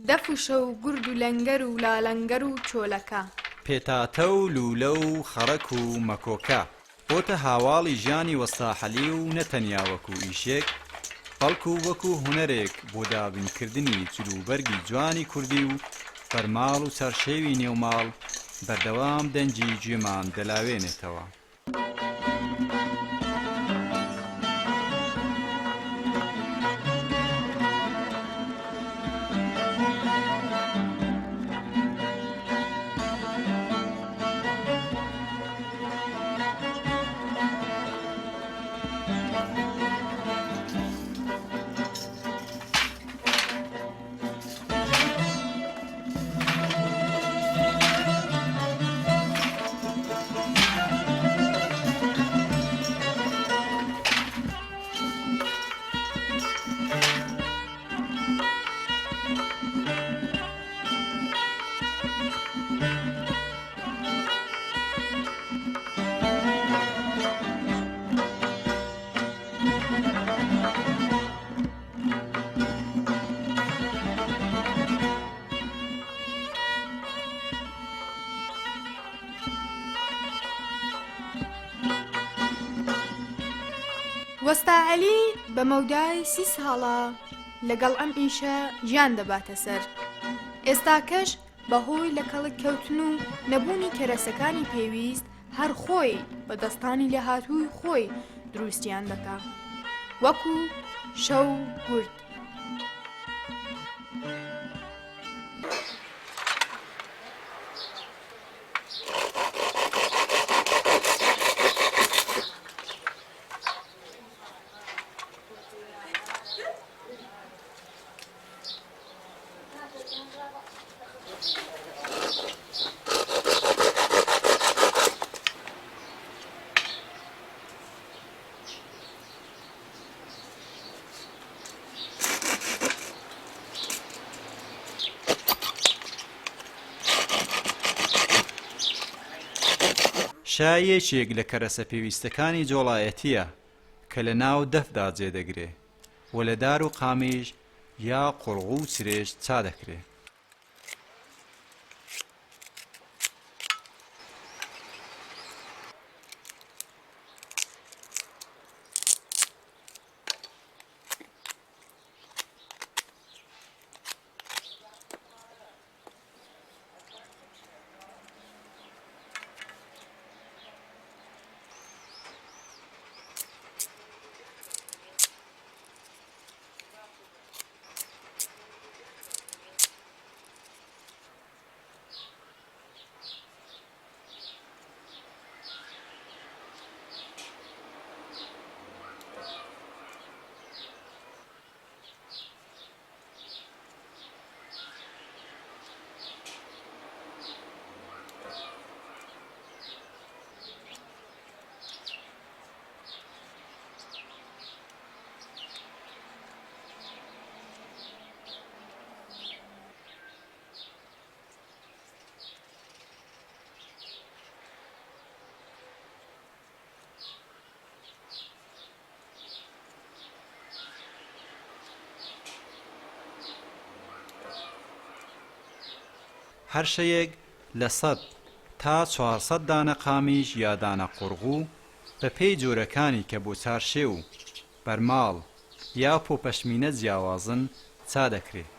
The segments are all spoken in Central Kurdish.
دەف و شەو گورد و لەنگەر و لالەنگەر و چۆلەکە پێتاتە و لولە و خەڕەک و مەکۆکە بۆتە هاواڵی ژیانی وەستاحەلی و نەتەنیا وەکو ئیشێک بەڵکو وەکو هونەرێک بۆ دابینکردنی جلوبەرگی جوانی کوردی و فەرماڵ و سەرشێوی نێوماڵ بەردەوام دەنجی گوێمان دەلاوێنێتەوە. وەستاعەلی بە مەودای 30 ساڵە لەگەڵ ئەم ئیشە ژیان دەباتە سەر. ئێستاکەش بەهۆی لە کەڵک کەوتن و نەبوونی کەرەسەکانی پێویست هەر خۆی بە دەستانی لەهاتووی خۆی دروستیان دەکا وەکو شەو گورد. شای یەکێک لە کەرەسە پێویستەکانی جۆڵایەتیە کە لە ناو دەفدا جێدەگرێ و لە دار و قامیژ یا قوڕغ و چرێژ چا دەکرێ. هەر شەیەک لە 100 تا 400 دانە قامیژ یا دانە قوڕغ بە پێی جۆرەکانی کە بۆ چارشێ و بەرماڵ یا پۆپەشمینە جیاوازن چا دەکرێت.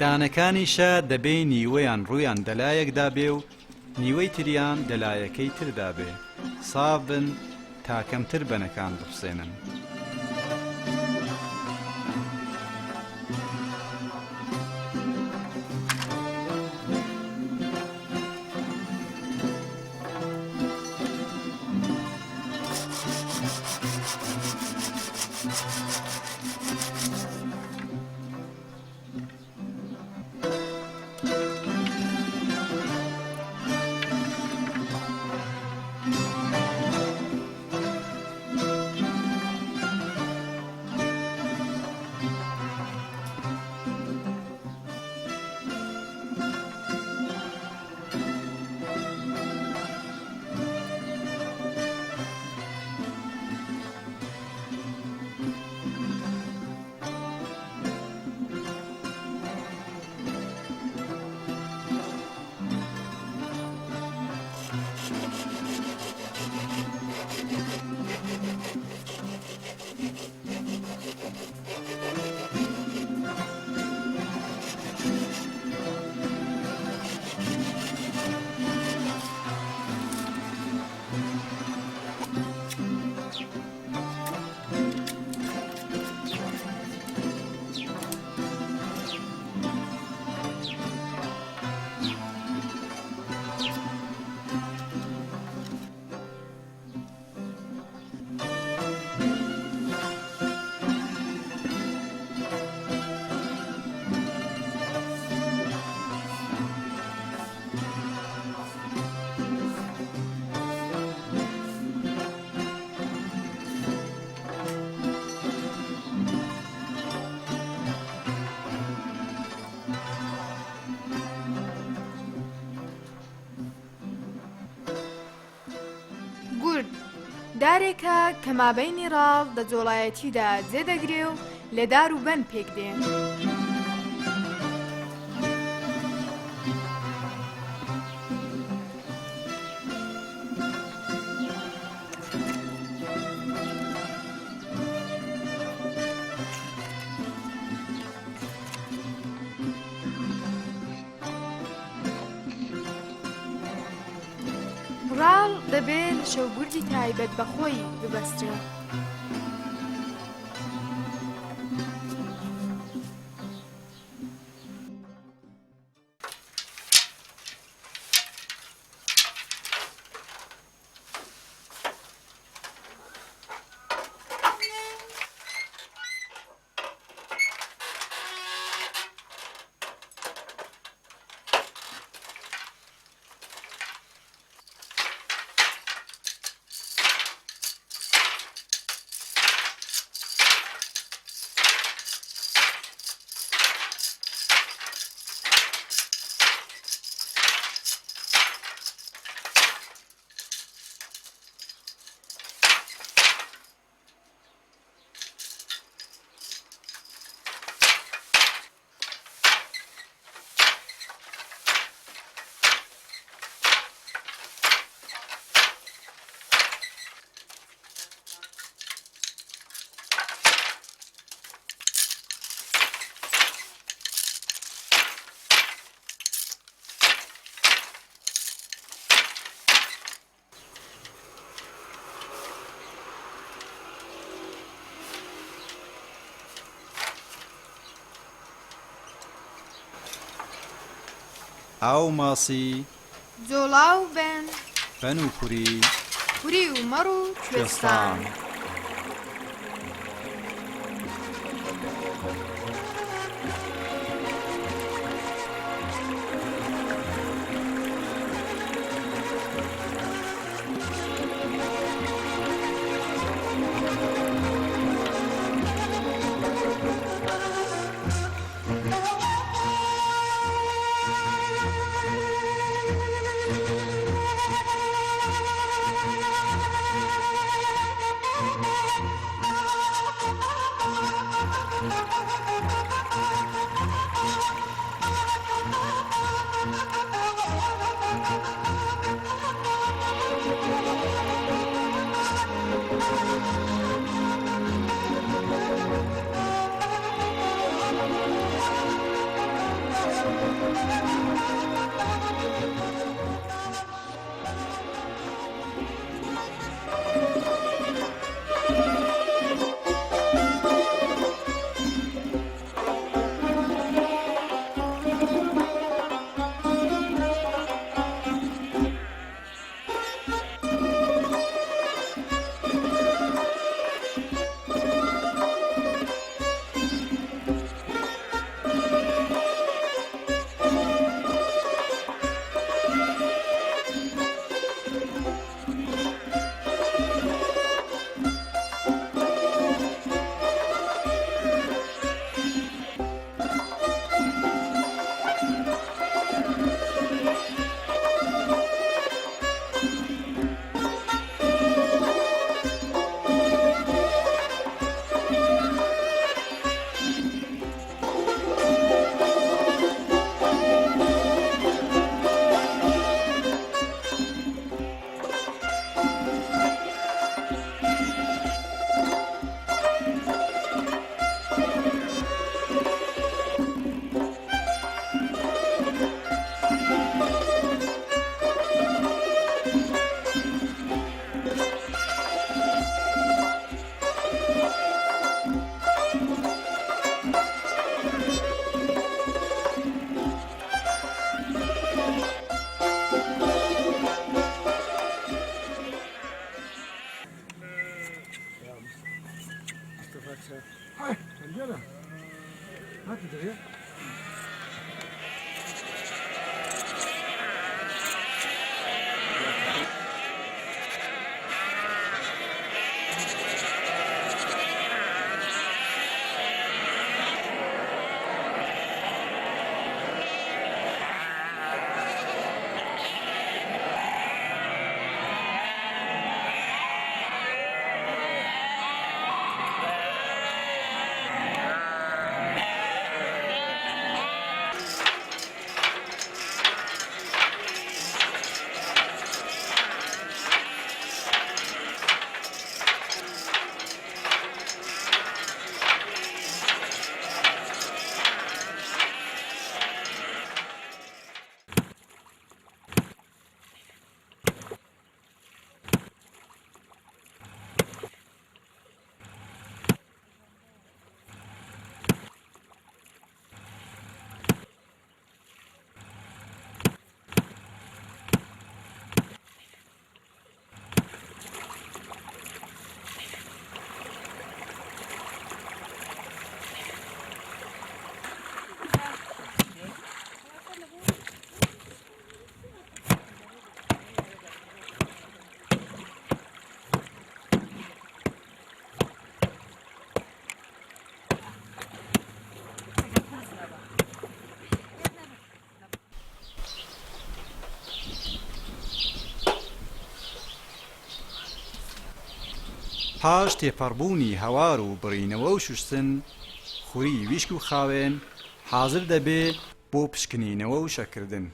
دانەکانیشە دەبێ نیوەیان ڕوویان دەلایەکدا بێ و نیوەی تریان دەلایەکەی تردا بێ، ساف بن تا کەمتر بەنەکان بفسێنن. دارێکە کە مابەینی ڕاڵ دە جۆڵایەتیدا جێدەگرێ و لە دار و بەن پێک دێن. ڕاڵ دەبێت شەوگوردی تایبەت بەخۆی ببەسترێت. ئاو ماسی جۆڵاو بن بەن و کوری کوری و مەڕ و کوێستان. پاش تێپەڕبوونی هەوار و بڕینەوە و شوشتن خوری ویشک و خاوێن حازر دەبێ بۆ پشکنینەوە و شەکردن.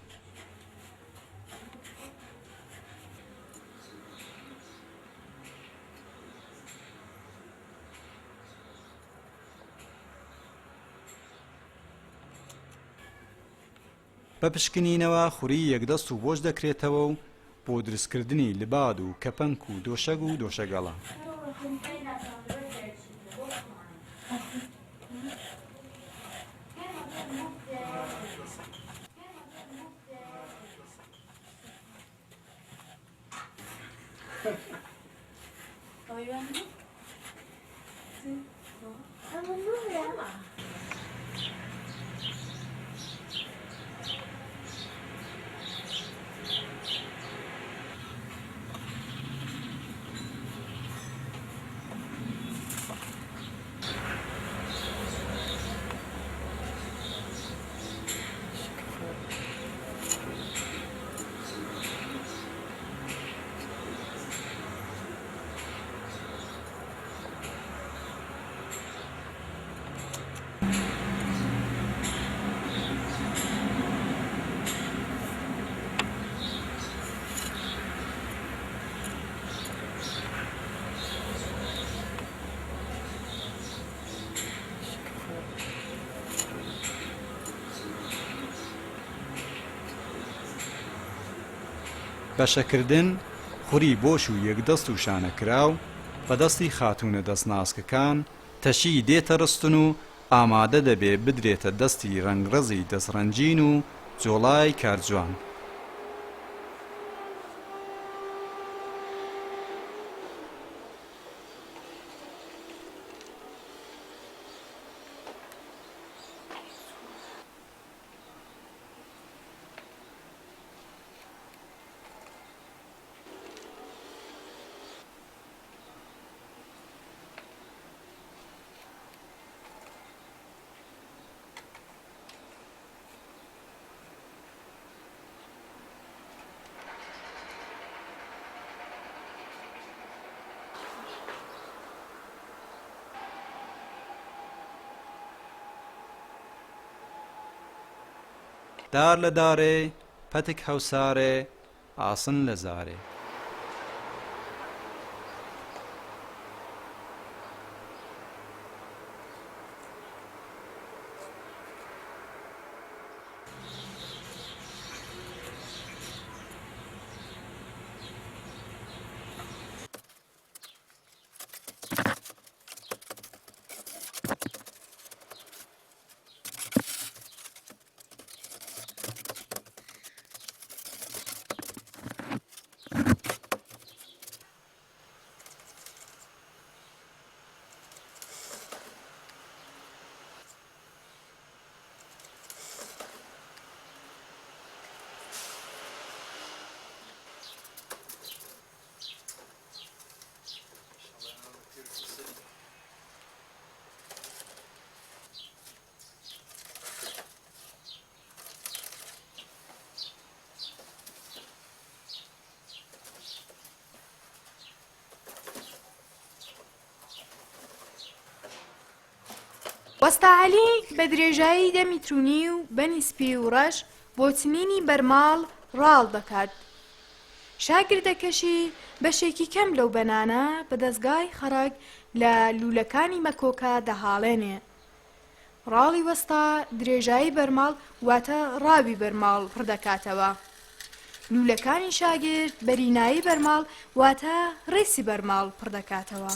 بە پشکنینەوە خوری یەکدەست و بۆش دەکرێتەوە و بۆ دروستکردنی لباد و کەپەنک و دۆشەگ و دۆشەگەڵا. بەشەکردن خوری بۆش و یەکدەست و شانەکراو بە دەستی خاتوونە دەستناسکەکان تەشی دێتە ڕستن و ئامادە دەبێ بدرێتە دەستی ڕەنگڕەزی دەستڕەنجین و جۆڵای کارجوان. دار لە دارێ پەتک هەوسارێ ئاسن لە زارێ. وەستاعەلی بە درێژایی دەمیترونی و بەنیسپی و ڕەش بۆ چنینی بەرماڵ ڕاڵ دەکات. شاگردەکەشی بەشێکی کەم لەو بەنانە بە دەستگای خەڕک لە لوولەکانی مەکۆکە دەهاڵێنێ. ڕاڵی وەستا درێژایی بەرماڵ واتە ڕاوی بەرماڵ پڕ دەکاتەوە. لوولەکانی شاگرد بەرینایی بەرماڵ واتە ڕێسی بەرماڵ پڕ دەکاتەوە.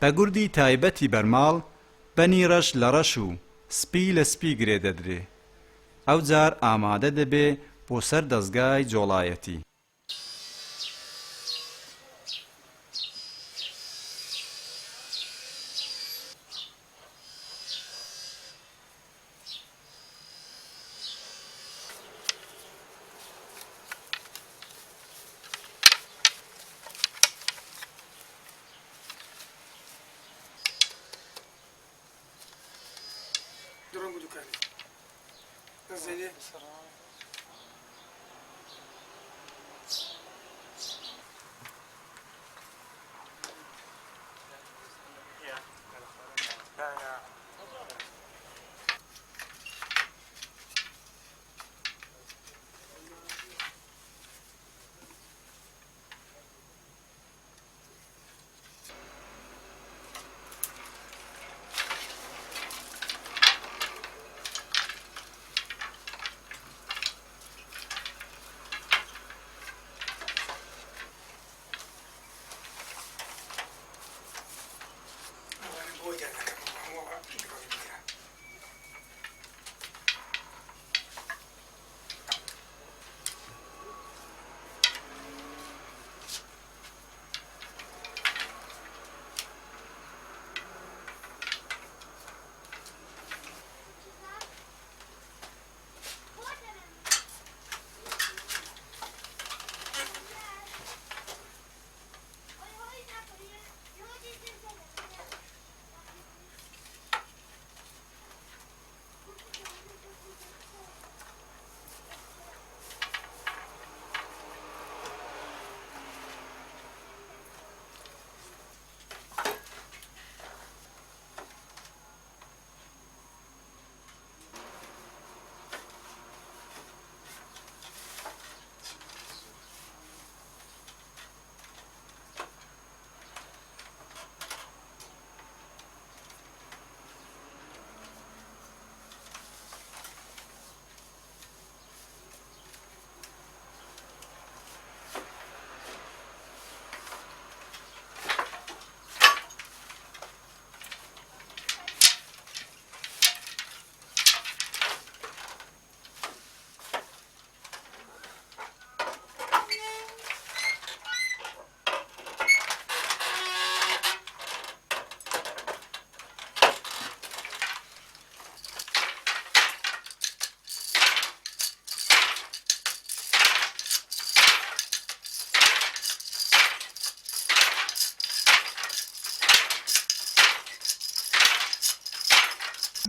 بە گوردی تایبەتی بەرماڵ بەنی ڕەش لە ڕەش و سپی لە سپی گرێ دەدرێ. ئەو جار ئامادە دەبێ بۆ سەر دەستگای جۆڵایەتی. درۆن بوو دوکانی دەزێنێ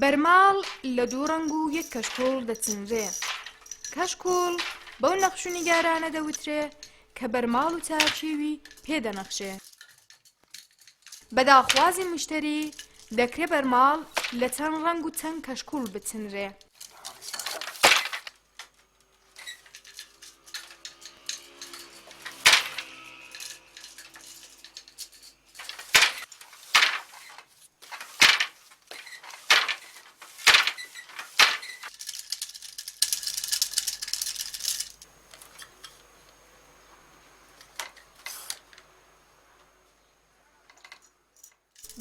بەرماڵ لە دوو ڕەنگ و یەک کەشکۆڵ دەچنرێ. کەشکۆڵ بەو نەخش و نیگارانە دەوترێ کە بەرماڵ و چاچێوی پێدەنەخشێ. بەداخوازی مشتری دەکرێ بەرماڵ لە چەند ڕەنگ و چەند کەشکۆڵ بچنرێ.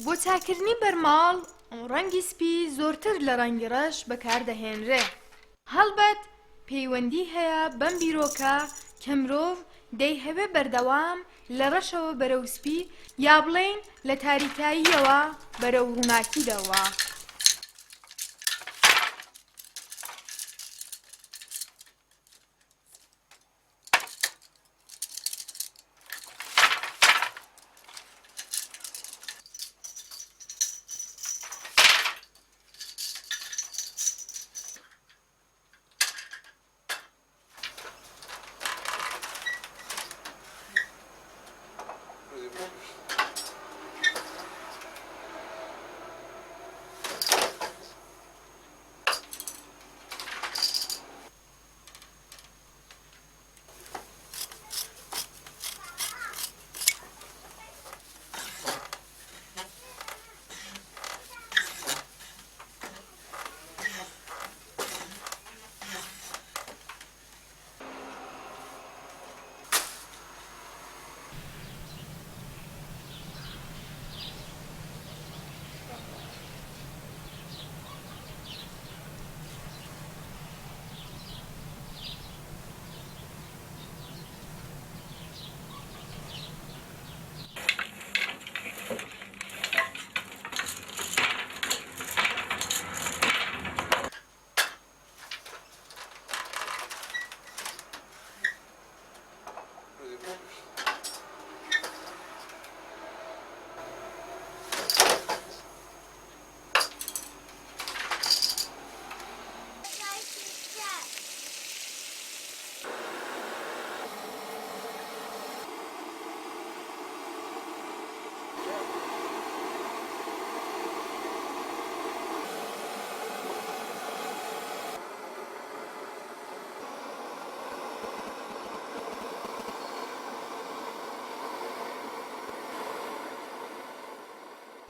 بۆ چاکردنی بەرماڵ ڕەنگی سپی زۆرتر لە ڕەنگی ڕەش بەکاردەهێنرێ. هەڵبەت پەیوەندی هەیە بەم بیرۆکە کە مرۆڤ دەیهەوێ بەردەوام لە ڕەشەوە بەرەو سپی یا بڵێن لە تاریکاییەوە بەرەو ڕووناکیدەوە.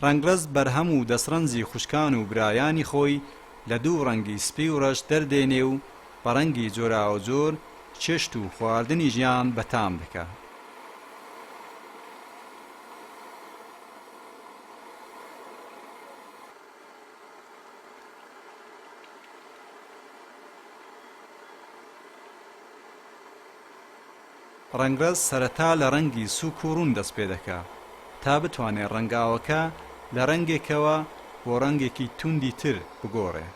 ڕەنگڕەز بەرهەم و دەسڕەنجی خوشکان و برایانی خۆی لە دوو ڕەنگی سپی و ڕەش دەردێنێ و بە ڕەنگی جۆراوجۆر چێشت و خواردنی ژیان بەتام دەکا. ڕەنگڕەز سەرەتا لە ڕەنگی سووک و ڕوون دەست پێ دەکا تا بتوانێت ڕەنگاوەکە لە ڕەنگێکەوە بۆ ڕەنگێکی توندی تر بگۆڕێ.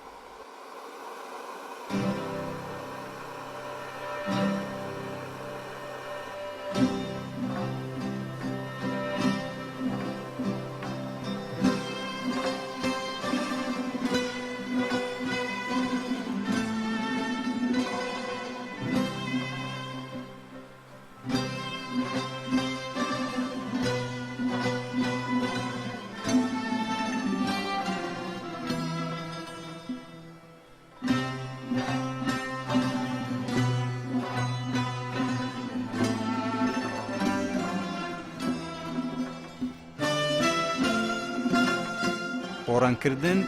قۆڕانکردن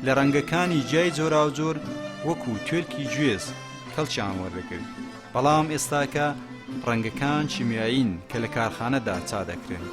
لە ڕەنگەکانی جیای جۆراوجۆر وەکو توێلکی گوێز کەڵکیان وەردەگرت، بەڵام ئێستاکە ڕەنگەکان کیمیایین کە لە کارخانەدا چا دەکرێن.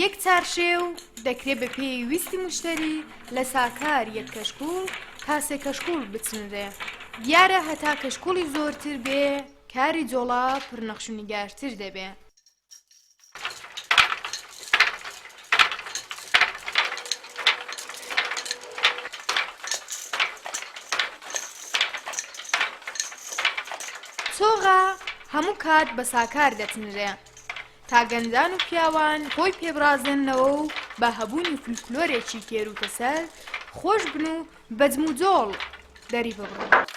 یەک چارشێو دەکرێت بە پێویستی مشتری لە ساکار یەک کەشکوڵ تا سێ کەشکوڵ بچنرێ. دیارە هەتا کەشکوڵی زۆرتر بێ کاری جۆڵا پڕنەخشونیگارتر دەبێ. چۆغا هەموو کات بە ساکار دەتنرێ تا گەنجان و پیاوان خۆی پێبرازێنەوە و بە هەبوونی فولکلۆرێکی کێروکەسەر خۆش بن و بەجم و جۆڵ دەری ببڕن.